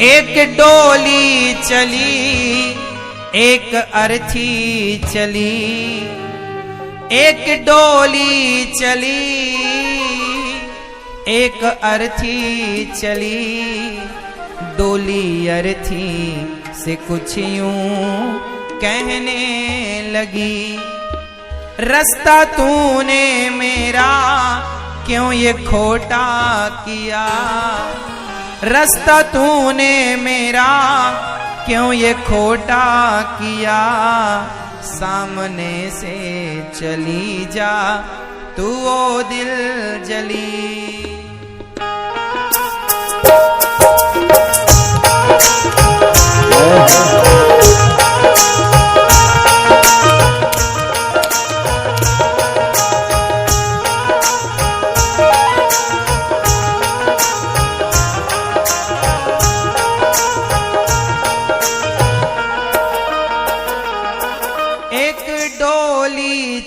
एक डोली चली एक अर्थी चली, एक डोली चली एक अर्थी चली। डोली अर्थी से कुछ यूं कहने लगी, रास्ता तूने मेरा क्यों ये खोटा किया, रास्ता तूने मेरा क्यों ये खोटा किया। सामने से चली जा तू ओ दिल जली।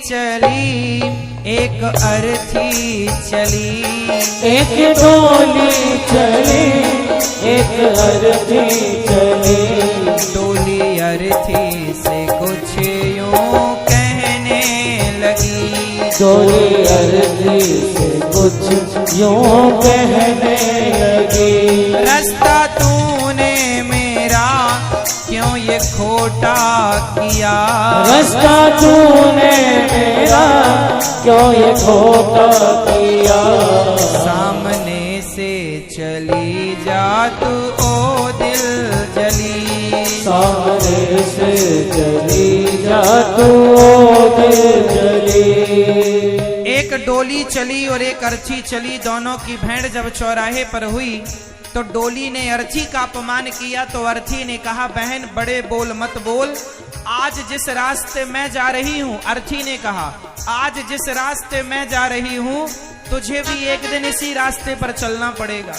चली एक अर्थी चली, एक डोली चली एक अर्थी चली। डोली अर्थी से कुछ यूं कहने लगी, डोली अर्थी से कुछ यूं कहने लगी। रास्ता तूने मेरा क्यों ये खोटा किया, रास्ता तूने मेरा क्यों ये खोटा किया। सामने से चली जा तू ओ दिल जली, सामने से चली जा तू ओ दिल जली। एक डोली चली और एक अर्थी चली, दोनों की भेंट जब चौराहे पर हुई तो डोली ने अर्थी का अपमान किया तो अर्थी ने कहा, बहन बड़े बोल मत बोल, आज जिस रास्ते मैं जा रही हूँ, अर्थी ने कहा आज जिस रास्ते मैं जा रही हूँ तुझे भी एक दिन इसी रास्ते पर चलना पड़ेगा।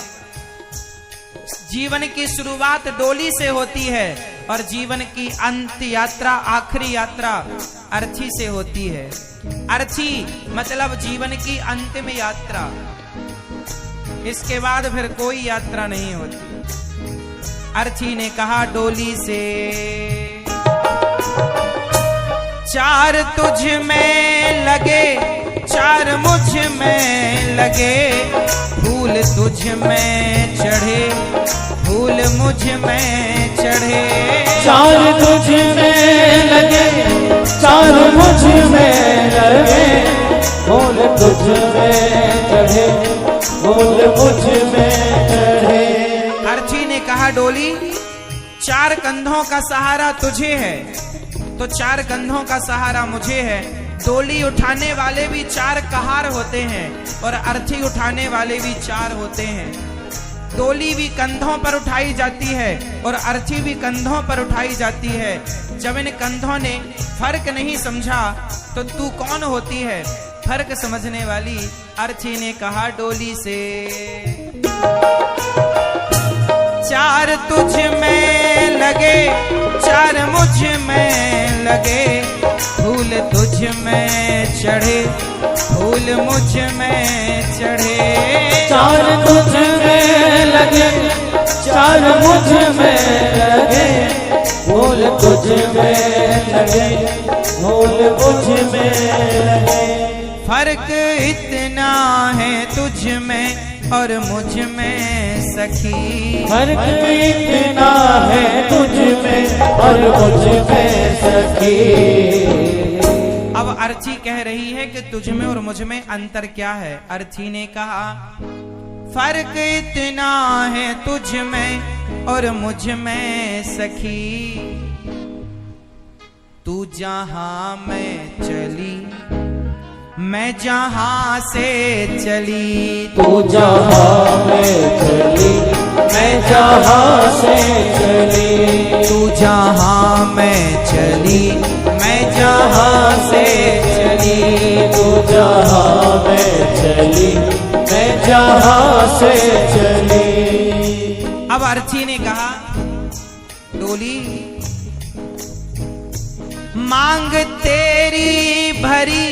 जीवन की शुरुआत डोली से होती है और जीवन की अंत यात्रा, आखिरी यात्रा अर्थी से होती है। अर्थी मतलब जीवन की अंतिम यात्रा, इसके बाद फिर कोई यात्रा नहीं होती। अर्थी ने कहा डोली से, चार तुझ में लगे चार मुझ में लगे, फूल तुझ में चढ़े फूल मुझ में चढ़े। चार तुझ में लगे चार मुझ में लगे, फूल तुझ में चढ़े फूल मुझ में चढ़े। अर्थी ने कहा डोली चार कंधों का सहारा तुझे है तो चार कंधों का सहारा मुझे है। डोली उठाने वाले भी चार कहार होते हैं और अर्थी उठाने वाले भी चार होते हैं। डोली भी कंधों पर उठाई जाती है और अर्थी भी कंधों पर उठाई जाती है। जब इन कंधों ने फर्क नहीं समझा तो तू कौन होती है फर्क समझने वाली। अर्थी ने कहा डोली से, चार तुझ में लगे चार मुझ में लगे, फूल तुझ में चढ़े फूल मुझ में चढ़े। चार तुझ में लगे चार मुझ में लगे, फूल तुझ में लगे फूल मुझ में लगे। फर्क इतना है तुझ में और मुझ में सखी, फर्क इतना है तुझ में और मुझ में सखी। अब अर्थी कह रही है कि तुझ में और मुझ में अंतर क्या है। अर्थी ने कहा फर्क इतना है तुझ में और मुझ में सखी, तू जहां मैं चली मैं जहां से चली, तू जहां में चली मैं जहां से चली, तू जहां मैं चली मैं जहां से चली, तू जहां में चली मैं जहां से चली। अब अर्थी ने कहा डोली मांग तेरी भरी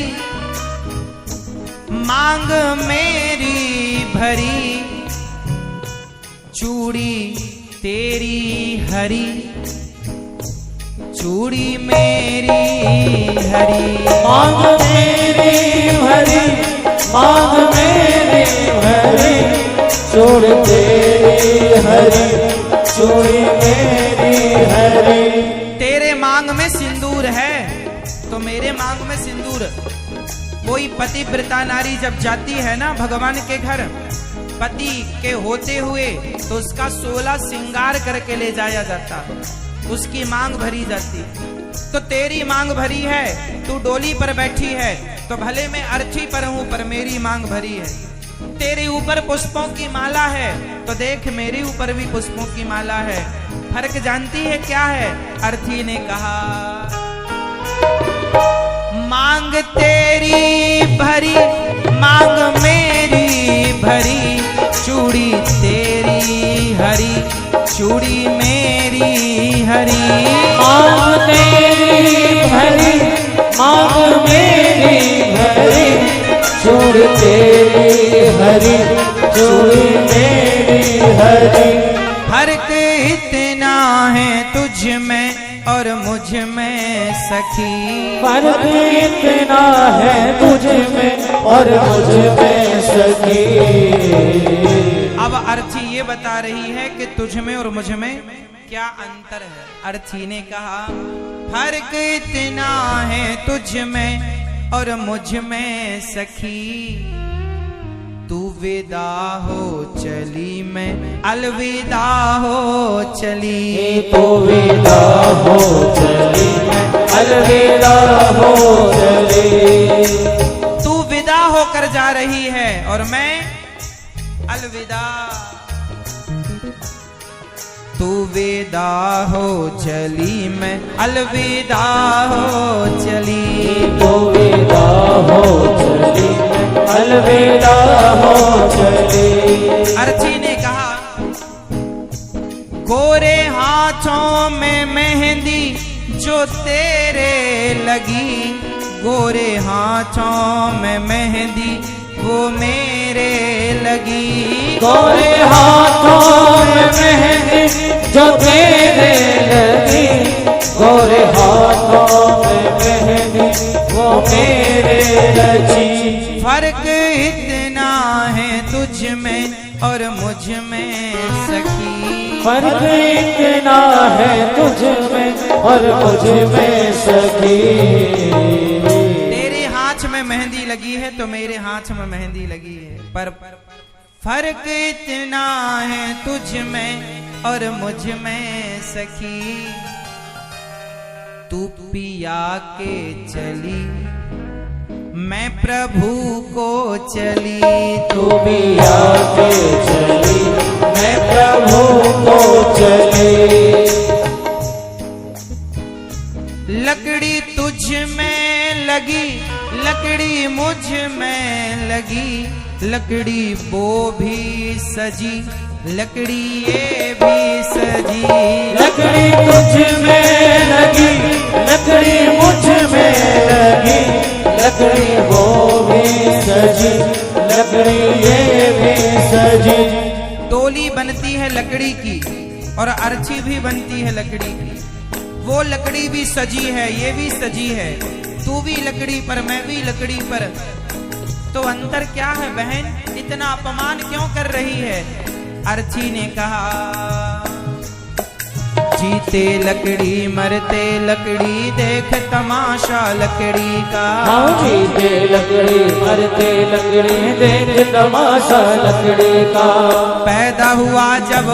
मांग मेरी भरी, चूड़ी तेरी हरी, चूड़ी मेरी हरी। मांग मेरी भरी, मांग मेरी भरी, चूड़ी तेरी हरी, चूड़ी मेरी हरी। तेरे मांग में सिंदूर है तो मेरे मांग में सिंदूर। कोई पतिव्रता नारी जब जाती है ना भगवान के घर, पति के होते हुए, तो उसका 16 श्रृंगार करके ले जाया जाता, उसकी मांग भरी जाती। तो तेरी मांग भरी है, तू डोली पर बैठी है, तो भले मैं अर्थी पर हूं पर मेरी मांग भरी है। तेरे ऊपर पुष्पों की माला है, तो देख मेरे ऊपर भी पुष्पों की माला है। फर्क जानती है क्या है? अर्थी ने कहा मांग तेरी भरी, मांग मेरी भरी, चूड़ी तेरी हरी, चूड़ी मेरी हरी। मांग तेरी भरी, मांग मेरी भरी, चूड़ी तेरी हरी, चूड़ी मेरी हरी। फर्क इतना है तुझ में और मुझ में सखी, फर्क इतना है तुझ में और मुझ में सखी। अब अर्थी ये बता रही है कि तुझ में और मुझ में क्या अंतर है। अर्थी ने कहा फर्क इतना है तुझ में और मुझ में सखी, तू विदा हो चली मैं अलविदा हो चली। तो विदा हो चली मैं अलविदा हो चली। तू विदा होकर जा रही है और मैं अलविदा। तू विदा हो चली मैं अलविदा हो चली। तो विदा हो चली मैं अलविदा हो चली। अर्थी ने कहा गोरे हाथों में मेहंदी जो तेरे लगी, गोरे हाथों में मेहंदी वो मेरे लगी। गोरे हाथों में मेहंदी जो तेरे लगी, गोरे हाथों में मेहंदी वो मेरे लगी। फर्क इतना है तुझ में और मुझ में सखी, फर्क इतना है तुझ में और मुझ में सखी। तेरे हाथ में मेहंदी लगी है तो मेरे हाथ में मेहंदी लगी है, पर फर्क इतना है तुझ में और मुझ में सखी। तू पिया के चली मैं प्रभु को चली। तू पिया के चली मैं प्रभु को चली। लकड़ी तुझ में लगी, लकड़ी मुझ में लगी, लकड़ी वो भी सजी, लकड़ी ये भी सजी। लकड़ी तुझ में लगी, लकड़ी मुझ में लगी, लकड़ी वो भी सजी, लकड़ी ये भी सजी। डोली बनती है लकड़ी की और अर्थी भी बनती है लकड़ी की। वो लकड़ी भी सजी है, ये भी सजी है। तू भी लकड़ी पर, मैं भी लकड़ी पर, तो अंतर क्या है बहन? इतना अपमान क्यों कर रही है? अर्थी ने कहा जीते लकड़ी मरते लकड़ी, देख तमाशा लकड़ी का। हाँ जीते लकड़ी मरते लकड़ी, देख तमाशा लकड़ी का। पैदा हुआ जब